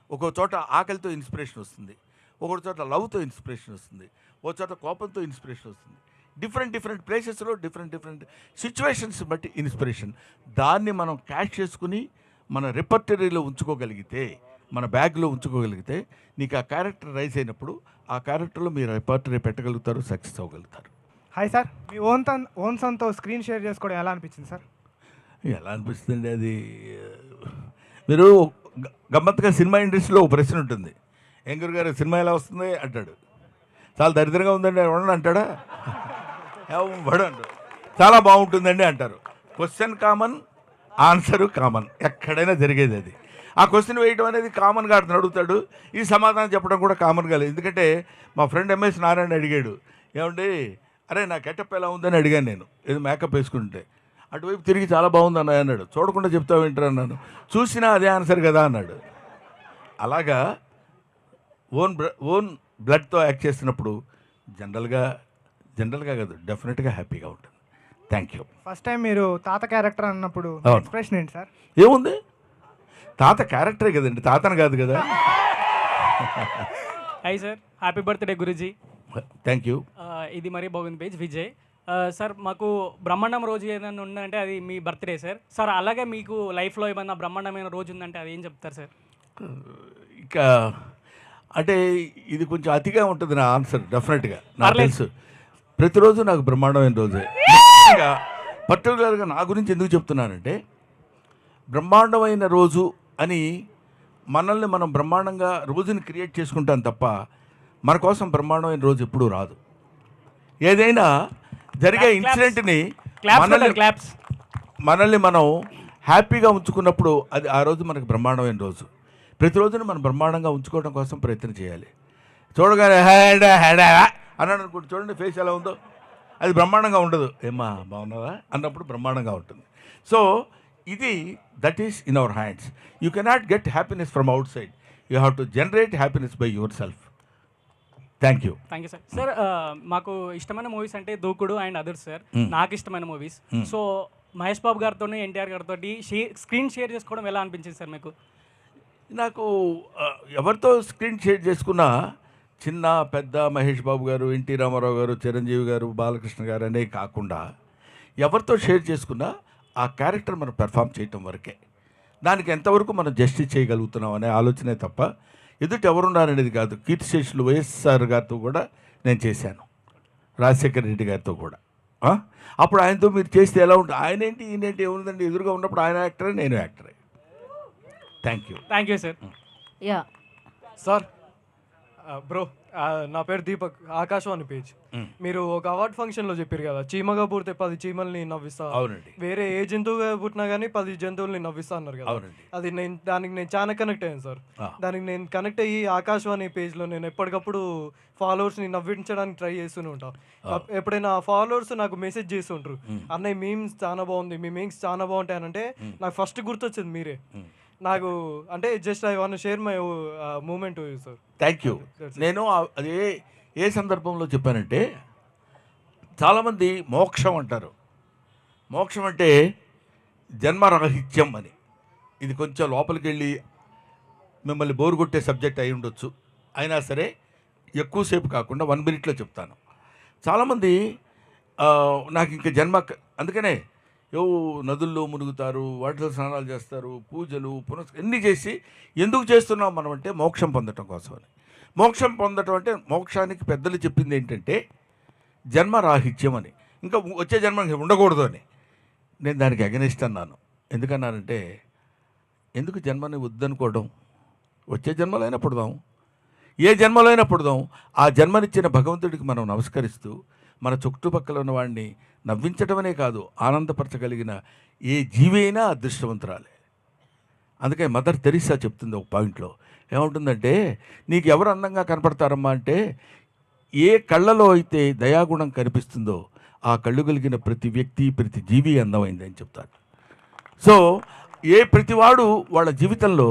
S2: ఒక్కో చోట ఆకలితో ఇన్స్పిరేషన్ వస్తుంది, ఒక్కొక్క చోట లవ్తో ఇన్స్పిరేషన్ వస్తుంది, ఒక చోట కోపంతో ఇన్స్పిరేషన్ వస్తుంది. డిఫరెంట్ ప్లేసెస్లో డిఫరెంట్ సిచ్యువేషన్స్ బట్టి ఇన్స్పిరేషన్. దాన్ని మనం క్యాచ్ చేసుకుని మన రిపర్టరీలో ఉంచుకోగలిగితే, మన బ్యాగ్లో ఉంచుకోగలిగితే, నీకు ఆ క్యారెక్టర్ రైజ్ అయినప్పుడు ఆ క్యారెక్టర్లో మీరు రిపర్టరీ పెట్టగలుగుతారు, సక్సెస్ అవ్వగలుగుతారు.
S17: హాయ్ సార్, మీ ఓన్ సన్తో స్క్రీన్ షేర్ చేసుకోవడం ఎలా అనిపించింది సార్?
S2: ఎలా అనిపిస్తుంది అది, మీరు గమ్మత్తుగా సినిమా ఇండస్ట్రీలో ఒక ప్రశ్న ఉంటుంది. ఏం గురుగారు సినిమా ఎలా వస్తుంది అంటాడు. చాలా దరిద్రంగా ఉందండి ఎవడని అంటాడా? ఎవడు అంటాడు. చాలా బాగుంటుందండి అంటారు. క్వశ్చన్ కామన్, ఆన్సరు కామన్, ఎక్కడైనా జరిగేది అది. ఆ క్వశ్చన్ వేయడం అనేది కామన్గా అతను అడుగుతాడు, ఈ సమాధానం చెప్పడం కూడా కామన్గా లేదు. ఎందుకంటే మా ఫ్రెండ్ ఎంఎస్ నారాయణ అడిగాడు, ఏమండి అరే నా గెటప్ ఎలా ఉందని అడిగాను నేను, ఏదో మేకప్ వేసుకుంటే. అటువైపు తిరిగి చాలా బాగుంది అన్నయ్య అన్నాడు. చూడకుండా చెప్తావు ఏంటరా అన్నాను. చూసినా అదే ఆన్సర్ కదా అన్నాడు. అలాగా ఓన్ బ్లడ్తో యాక్ట్ చేస్తున్నప్పుడు జనరల్గా కాదు, డెఫినెట్గా హ్యాపీగా ఉంటుంది. Thank you.
S17: ఫస్ట్ టైం మీరు తాత క్యారెక్టర్ అన్నప్పుడు ఎక్స్ప్రెషన్ ఏంటి సార్?
S2: ఏముంది, తాత క్యారెక్టరే కదండి, తాతను కాదు కదా.
S8: Hi sir, happy birthday Guruji.
S2: Thank you.
S8: ఇది మరీ బాగుంది పేజ్ విజయ్ సార్. మాకు బ్రహ్మాండం రోజు ఏదైనా ఉందంటే అది మీ బర్త్డే సార్. సార్ అలాగే మీకు లైఫ్లో ఏమన్నా బ్రహ్మాండమైన రోజు ఉందంటే అది ఏం చెప్తారు సార్?
S2: ఇంకా అంటే ఇది కొంచెం అతిగా ఉంటుంది నా ఆన్సర్. డెఫినెట్గా నాకు తెలుసు, ప్రతిరోజు నాకు బ్రహ్మాండమైన రోజే. పర్టికులర్గా నా గురించి ఎందుకు చెప్తున్నానంటే, బ్రహ్మాండమైన రోజు అని మనల్ని మనం బ్రహ్మాండంగా రోజుని క్రియేట్ చేసుకుంటాం తప్ప మన కోసం బ్రహ్మాండమైన రోజు ఎప్పుడూ రాదు. ఏదైనా జరిగే ఇన్సిడెంట్ని మనల్ని మనం హ్యాపీగా ఉంచుకున్నప్పుడు అది ఆ రోజు మనకు బ్రహ్మాండమైన రోజు. ప్రతిరోజును మనం బ్రహ్మాండంగా ఉంచుకోవడం కోసం ప్రయత్నం చేయాలి. చూడగానే అన్నాడు అనుకుంటే చూడండి ఫేస్ ఎలా ఉందో, అది బ్రహ్మాండంగా ఉండదు. ఏమ్మా బాగున్నావా అన్నప్పుడు బ్రహ్మాండంగా ఉంటుంది. సో ఇది that is in our hands. You cannot get happiness from out side, you have to generate happiness by your self. Thank you.
S8: Thank you sir. Sir మాకు ఇష్టమైన మూవీస్ అంటే దూకుడు అండ్ అదర్స్ సార్. నాకు ఇష్టమైన movies. So Mahesh Babu గారితో ఎన్టీఆర్ గారితో screen share చేసుకోవడం ఎలా అనిపించింది సార్ మీకు?
S2: నాకు ఎవరితో స్క్రీన్ షేర్ చేసుకున్నా, చిన్న పెద్ద మహేష్ బాబు గారు, ఎన్టీ రామారావు గారు, చిరంజీవి గారు, బాలకృష్ణ గారు అనే కాకుండా ఎవరితో షేర్ చేసుకున్నా ఆ క్యారెక్టర్ మనం పెర్ఫామ్ చేయటం వరకే. దానికి ఎంతవరకు మనం జస్టిస్ చేయగలుగుతున్నాం అనే ఆలోచనే తప్ప ఎదుటి ఎవరున్నారనేది కాదు. కీర్తిశేషులు వైఎస్ఆర్ గారితో కూడా నేను చేశాను, రాజశేఖర రెడ్డి గారితో కూడా. అప్పుడు ఆయనతో మీరు చేస్తే ఎలా ఉంటుంది, ఆయన ఏంటి ఈయనేంటి ఏముందండి, ఎదురుగా ఉన్నప్పుడు ఆయన యాక్టరే నేను యాక్టరే. Thank you.
S8: Thank you sir.
S1: Yeah
S18: sir bro, నా పేరు దీపక్, ఆకాశవాణి పేజ్. మీరు ఒక అవార్డ్ ఫంక్షన్లో చెప్పారు కదా, చీమగా పుడితే 10 చీమల్ని నవ్విస్తా,
S2: అవునండి.
S18: వేరే ఏ జంతువుగా పుట్టినా కానీ 10 జంతువుల్ని నవ్విస్తా అన్నారు కదా.
S2: అవునండి.
S18: అది దానికి నేను చాలా కనెక్ట్ అయ్యాను సార్. దానికి నేను కనెక్ట్ అయ్యి ఆకాశవాణి పేజ్లో నేను ఎప్పటికప్పుడు ఫాలోవర్స్ని నవ్వించడానికి ట్రై చేస్తూనే ఉంటాను. ఎప్పుడైనా ఫాలోవర్స్ నాకు మెసేజ్ చేస్తుంటారు, అన్నయ్య మీమ్స్ చాలా బాగుంది, మీ మీమ్స్ చాలా బాగుంటాయి అంటే నాకు ఫస్ట్ గుర్తొచ్చింది మీరే. నాకు అంటే just I want share my moment sir.
S2: Thank you. నేను అదే ఏ సందర్భంలో చెప్పానంటే, చాలామంది మోక్షం అంటారు. మోక్షం అంటే జన్మరాహిత్యం అని. ఇది కొంచెం లోపలికి వెళ్ళి మిమ్మల్ని బోరు కొట్టే సబ్జెక్ట్ అయి ఉండొచ్చు. అయినా సరే ఎక్కువసేపు కాకుండా 1 మినిట్లో చెప్తాను. చాలామంది నాకు ఇంకా అందుకనే నదుల్లో మునుగుతారు, వాటిలో స్నానాలు చేస్తారు, పూజలు ఎన్ని చేసి ఎందుకు చేస్తున్నాం మనం అంటే మోక్షం పొందటం కోసమని. మోక్షం పొందటం అంటే మోక్షానికి పెద్దలు చెప్పింది ఏంటంటే జన్మరాహిత్యం అని, ఇంకా వచ్చే జన్మ ఉండకూడదు అని. నేను దానికి అగెనిస్ట్ అన్నాను. ఎందుకన్నానంటే, ఎందుకు జన్మని వద్దనుకోవడం? వచ్చే జన్మలైనా పుడదాం, ఏ జన్మలైనా పుడదాం. ఆ జన్మనిచ్చిన భగవంతుడికి మనం నమస్కరిస్తూ మన చుట్టుపక్కల ఉన్న వాడిని నవ్వించడమనే కాదు, ఆనందపరచగలిగిన ఏ జీవి అయినా అదృష్టవంతురాలే. అందుకే మదర్ తెరీసా చెప్తుంది ఒక పాయింట్లో, ఏముంటుందంటే, నీకు ఎవరు అందంగా కనపడతారమ్మా అంటే, ఏ కళ్ళలో అయితే దయాగుణం కనిపిస్తుందో ఆ కళ్ళు కలిగిన ప్రతి వ్యక్తి, ప్రతి జీవి అందమైంది అని చెప్తారు. సో ప్రతివాడు వాళ్ళ జీవితంలో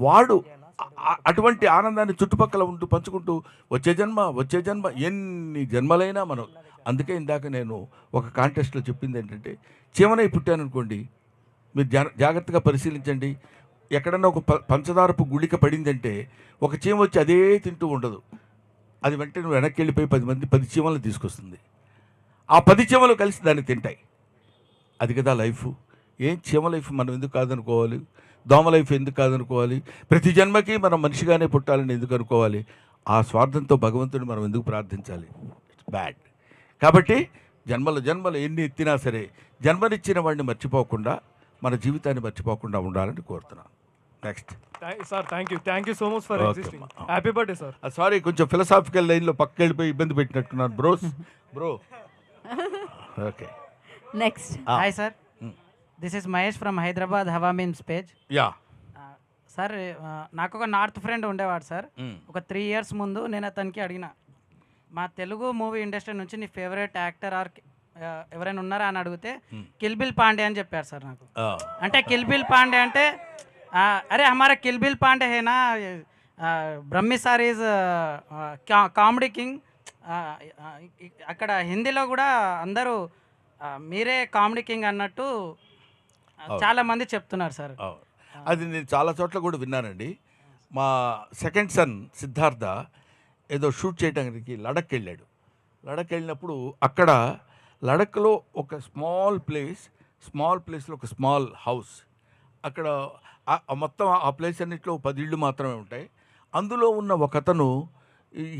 S2: వాడు అటువంటి ఆనందాన్ని చుట్టుపక్కల ఉంటూ పంచుకుంటూ వచ్చే జన్మ ఎన్ని జన్మలైనా మనం. అందుకే ఇందాక నేను ఒక కాంటెస్ట్లో చెప్పింది ఏంటంటే, చీమనై పుట్టాననుకోండి, మీరు జాగ్రత్తగా పరిశీలించండి. ఎక్కడన్నా ఒక పంచదారపు గుళిక పడిందంటే ఒక చీమ వచ్చి అదే తింటూ ఉండదు. అది వెంటనే నువ్వు వెనక్కి వెళ్ళిపోయి 10 చీమలను తీసుకొస్తుంది. ఆ 10 చీమలు కలిసి దాన్ని తింటాయి. అది కదా లైఫ్. ఏం చీమ లైఫ్ మనం ఎందుకు కాదనుకోవాలి? దోమ లైఫ్ ఎందుకు కాదనుకోవాలి? ప్రతి జన్మకి మనం మనిషిగానే పుట్టాలని ఎందుకు అనుకోవాలి? ఆ స్వార్థంతో భగవంతుడిని మనం ఎందుకు ప్రార్థించాలి? It's bad. కాబట్టి జన్మలు ఎన్ని ఎత్తినా సరే జన్మనిచ్చిన వాడిని మర్చిపోకుండా, మన జీవితాన్ని మర్చిపోకుండా ఉండాలని కోరుతున్నాను. Next
S18: sir, thank you so much for existing. Happy birthday sir.
S2: Sorry, కొంచెం ఫిలసాఫికల్ లైన్లో పక్కకి వెళ్ళిపోయి ఇబ్బంది పెట్టినట్టున్నాను bro. Okay,
S1: next.
S19: Hi sir, this is Mahesh from Hyderabad Hawa memes page.
S2: Yeah
S19: sir, నాకు ఒక నార్త్ ఫ్రెండ్ ఉండేవాడు సార్. ఒక 3 years ముందు నేను అతనికి అడిగిన, మా తెలుగు మూవీ ఇండస్ట్రీ నుంచి నీ ఫేవరెట్ యాక్టర్ ఆర్ ఎవరైనా ఉన్నారా అని అడిగితే కిల్బిల్ పాండే అని చెప్పారు సార్ నాకు. అంటే కిల్బిల్ పాండే అంటే అరే హమారా కిల్బిల్ పాండే హేనా, Brahmi sir is comedy king. అక్కడ హిందీలో కూడా అందరూ మీరే కామెడీ కింగ్ అన్నట్టు చాలా మంది చెప్తున్నారు సార్.
S2: అది నేను చాలా చోట్ల కూడా విన్నానండి. మా సెకండ్ సన్ సిద్ధార్థ ఏదో షూట్ చేయడానికి లడక్ వెళ్ళాడు. లడక్ వెళ్ళినప్పుడు అక్కడ లడక్లో ఒక స్మాల్ ప్లేస్లో ఒక స్మాల్ హౌస్, అక్కడ మొత్తం ఆ ప్లేస్ అన్నింటిలో 10 ఇళ్ళు మాత్రమే ఉంటాయి. అందులో ఉన్న ఒక అతను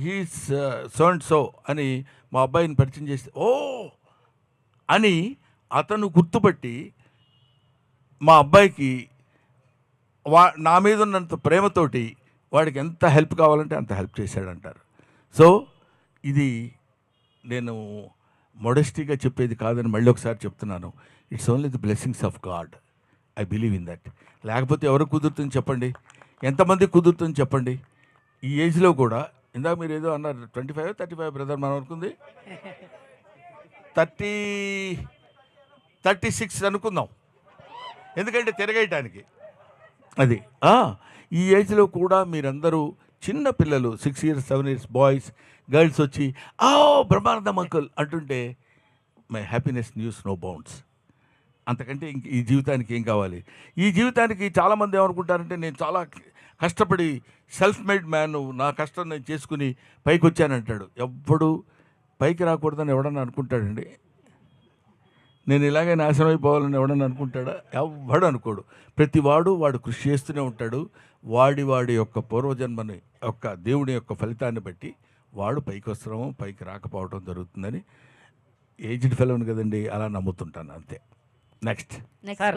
S2: హీస్ సో అండ్ సో అని మా అబ్బాయిని పరిచయం చేస్తే, ఓ అని అతను గుర్తుపట్టి మా అబ్బాయికి నా మీద ఉన్నంత ప్రేమతోటి వాడికి ఎంత హెల్ప్ కావాలంటే అంత హెల్ప్ చేశాడంటారు. సో ఇది నేను మోడెస్టీగా చెప్పేది కాదని మళ్ళీ ఒకసారి చెప్తున్నాను. It's only the blessings of God. I believe in that. లేకపోతే ఎవరు కుదురుతుంది చెప్పండి? ఎంతమంది కుదురుతుంది చెప్పండి? ఈ ఏజ్లో కూడా. ఇందాక మీరు ఏదో అన్నారు 25, 35 బ్రదర్, మనం అనుకుంది 36 అనుకుందాం, ఎందుకంటే తిరగేయటానికి. అది ఈ ఏజ్లో కూడా మీరందరూ చిన్న పిల్లలు 6 years 7 years బాయ్స్ గర్ల్స్ వచ్చి బ్రహ్మానందం అంకుల్ అంటుంటే my happiness knows no bounds. అంతకంటే ఇంక ఈ జీవితానికి ఏం కావాలి? ఈ జీవితానికి చాలామంది ఏమనుకుంటారంటే, నేను చాలా కష్టపడి సెల్ఫ్ మేడ్ మ్యాన్, నా కష్టం నేను చేసుకుని పైకి వచ్చానంటాడు. ఎవ్వడు పైకి రాకూడదని ఎవడన్నా అనుకుంటాడండి? నేను ఇలాగే నాశనం అయిపోవాలని ఎవడన్నా అనుకుంటాడా? ఎవ్వడు అనుకోడు. ప్రతివాడు వాడు కృషి చేస్తూనే ఉంటాడు. వాడి యొక్క పూర్వజన్మని యొక్క దేవుడి యొక్క ఫలితాన్ని బట్టి వాడు పైకి వస్తున్నాము, పైకి రాకపోవడం జరుగుతుందని ఏజ్డ్ ఫెలోని కదండి, అలా నమ్ముతుంటాను అంతే. నెక్స్ట్
S19: సార్,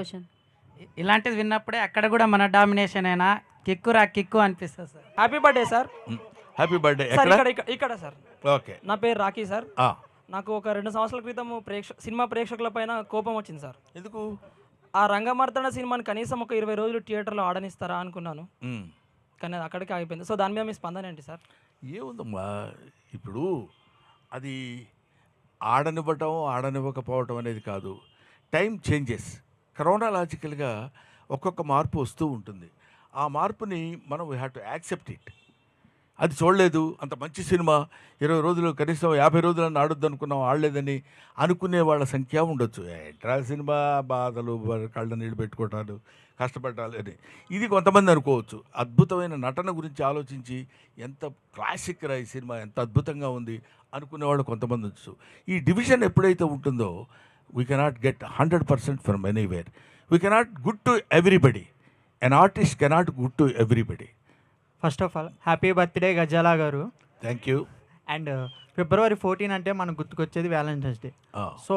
S19: ఇలాంటిది విన్నప్పుడే అక్కడ కూడా మన డామినేషన్ అయినా కిక్కు అనిపిస్తుంది sir.
S20: Happy birthday sir.
S2: Happy birthday.
S20: Sir ఇక్కడ సార్.
S2: ఓకే.
S20: నా పేరు రాకీ సార్. నాకు ఒక 2 సంవత్సరాల క్రితం సినిమా ప్రేక్షకుల పైన కోపం వచ్చింది సార్.
S2: ఎందుకు?
S20: ఆ రంగమార్తాండ సినిమాని కనీసం ఒక 20 రోజులు థియేటర్లో ఆడనిస్తారా అనుకున్నాను, కానీ అది అక్కడికి ఆగిపోయింది. సో దాని మీద మీ స్పందన ఏంటి సార్?
S2: ఏముందమ్మా, ఇప్పుడు అది ఆడనివ్వకపోవటం అనేది కాదు. టైం చేంజెస్, క్రోనాలాజికల్గా ఒక్కొక్క మార్పు వస్తూ ఉంటుంది. ఆ మార్పుని మనం we have to accept it. అది చూడలేదు, అంత మంచి సినిమా 20 రోజులు కనీసం 50 రోజులను ఆడొద్దు అనుకున్నాం, ఆడలేదని అనుకునే వాళ్ళ సంఖ్య ఉండొచ్చు. ఎంట్రా సినిమా బాధలు, కళ్ళ నీళ్ళు పెట్టుకోవటాలు, కష్టపడాలి అని ఇది కొంతమంది అనుకోవచ్చు. అద్భుతమైన నటన గురించి ఆలోచించి ఎంత క్లాసిక్ రా ఈ సినిమా, ఎంత అద్భుతంగా ఉంది అనుకునేవాళ్ళు కొంతమంది వచ్చు. ఈ డివిజన్ ఎప్పుడైతే ఉంటుందో we cannot get 100% from anywhere. We cannot good to everybody. An artist cannot good to everybody.
S21: First of all happy birthday Gazala garu.
S2: Thank you.
S21: And February 14 అంటే మనకు గుర్తుకొచ్చేది వ్యాలంటైన్స్ డే. సో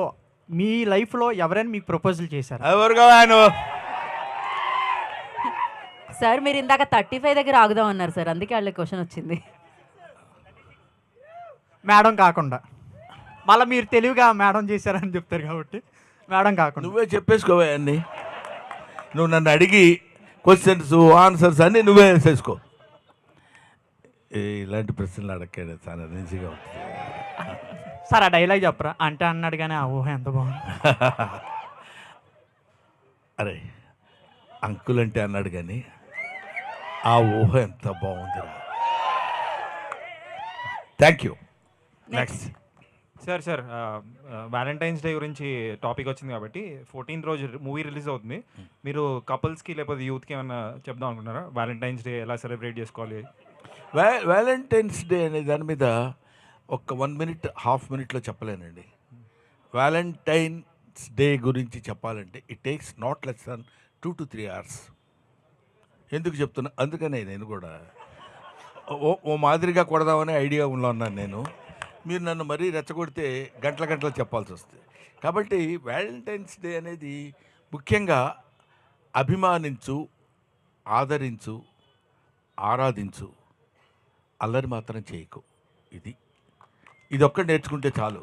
S21: మీ లైఫ్లో ఎవరైనా మీకు ప్రపోజల్ చేశారు?
S1: సార్ మీరు ఇందాక 35 దగ్గర ఆగుదాం అన్నారు సార్, అందుకే వాళ్ళ క్వశ్చన్ వచ్చింది.
S21: మేడం కాకుండా మళ్ళీ మీరు తెలివిగా మేడం చేశారని చెప్తారు కాబట్టి మేడం కాకుండా
S2: నువ్వే చెప్పేసుకోవా అన్నీ. నువ్వు నన్ను అడిగి క్వశ్చన్స్ ఆన్సర్స్ అన్నీ నువ్వే వేసేసుకో. ఇలాంటి ప్రశ్నలు అడగండి, చాలా ఈజీగా ఉంటుంది.
S21: సార్ ఆ డైలాగ్ చెప్పరా అంటే అన్నాడు కానీ ఆ ఊహ ఎంత బాగుంది.
S2: అరే అంకుల్ అంటే అన్నాడు కానీ ఆ ఊహ ఎంత బాగుందిరా. Thank you. Next
S5: sir Valentine's day గురించి టాపిక్ వచ్చింది కాబట్టి 14th రోజు మూవీ రిలీజ్ అవుతుంది. మీరు కపుల్స్కి లేకపోతే యూత్కి ఏమైనా చెప్దాం అనుకుంటున్నారా? వ్యాలంటైన్స్ డే ఎలా సెలబ్రేట్ చేసుకోవాలి?
S2: వ్యాలంటైన్స్ డే అనే దాని మీద ఒక 1 minute, ½ minuteలో చెప్పలేనండి. వ్యాలంటైన్స్ డే గురించి చెప్పాలంటే it takes not less than 2 to 3 hours. ఎందుకు చెప్తున్నా, అందుకనే నేను కూడా ఓ మాదిరిగా కొడదామనే ఐడియా ఉన్నాను నేను. మీరు నన్ను మరీ రెచ్చగొడితే గంటల చెప్పాల్సి వస్తుంది. కాబట్టి వ్యాలంటైన్స్ డే అనేది ముఖ్యంగా అభిమానించు, ఆదరించు, ఆరాధించు, అల్లరి మాత్రం చేయకు. ఇది ఒక్కటి నేర్చుకుంటే చాలు.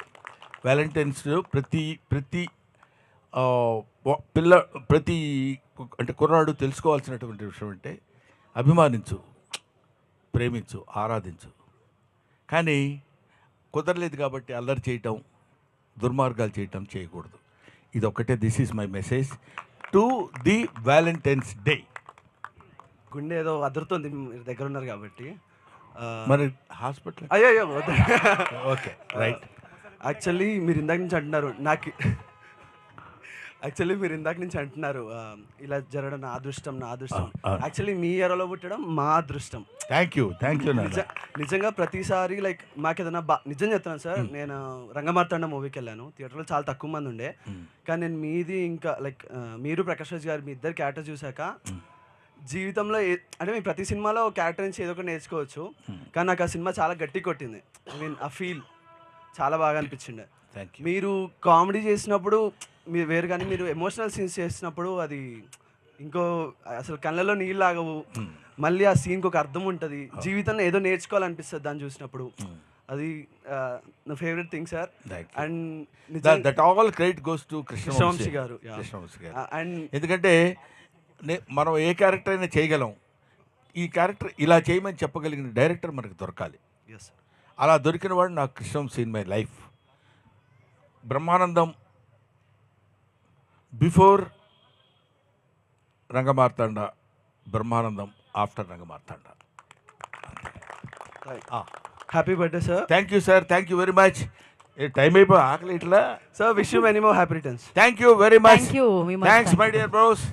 S2: వ్యాలంటైన్స్ డే ప్రతి అంటే కుర్రాడు తెలుసుకోవాల్సినటువంటి విషయం అంటే అభిమానించు, ప్రేమించు, ఆరాధించు. కానీ కుదరలేదు కాబట్టి అల్లరి చేయటం, దుర్మార్గాలు చేయటం చేయకూడదు. ఇది ఒక్కటే. This is my message to the Valentine's day.
S22: గుండె ఏదో అదురుతుంది, మీరు దగ్గర ఉన్నారు కాబట్టి.
S2: మరి హాస్పిటల్
S22: అయ్యో
S2: ఓకే రైట్.
S22: యాక్చువల్లీ మీరు ఇందాక నుంచి అంటున్నారు ఇలా జరగడం నా అదృష్టం. యాక్చువల్లీ మీ ఎరలో పుట్టడం మా అదృష్టం.
S2: Thank you.
S22: నిజంగా ప్రతిసారి లైక్ మాకు ఏదైనా నిజం చెప్తున్నాను సార్. నేను రంగమార్తాండ మూవీకి వెళ్ళాను, థియేటర్లో చాలా తక్కువ మంది ఉండే. కానీ నేను మీది ఇంకా లైక్ మీరు ప్రకాష్ రాజ్ గారు మీ ఇద్దరు క్యారెక్టర్ చూశాక జీవితంలో అంటే మీ ప్రతి సినిమాలో క్యారెక్టర్ నుంచి ఏదో ఒకటి నేర్చుకోవచ్చు. కానీ నాకు ఆ సినిమా చాలా గట్టి కొట్టింది. ఐ మీన్ ఆ ఫీల్ చాలా బాగా అనిపించింది. మీరు కామెడీ చేసినప్పుడు మీరు వేరు, కానీ మీరు ఎమోషనల్ సీన్స్ చేసినప్పుడు అది ఇంకో అసలు కళ్ళలో నీళ్ళు ఆగవు. మళ్ళీ ఆ సీన్కి ఒక అర్థం ఉంటుంది. జీవితంలో ఏదో నేర్చుకోవాలనిపిస్తుంది దాన్ని చూసినప్పుడు. అది నా favourite thing sir. And
S2: that all credit goes to Krishna Vamsi గారు. అండ్ ఎందుకంటే మనం ఏ క్యారెక్టర్ అయినా చేయగలం. ఈ క్యారెక్టర్ ఇలా చేయమని చెప్పగలిగిన డైరెక్టర్ మనకు దొరకాలి. అలా దొరికిన వాడు నాకు Krishna Vamsi in my life. Brahmanandam before Rangamarthanda, Brahmanandam after Rangamarthanda.
S22: Happy birthday sir.
S2: Thank you sir. Thank you very much. Time అయిపోయి ఆకలి ఇట్లా
S22: sir. Wish you many more happy returns.
S2: Thank you very much.
S1: Thank you.
S2: Thanks my dear bros.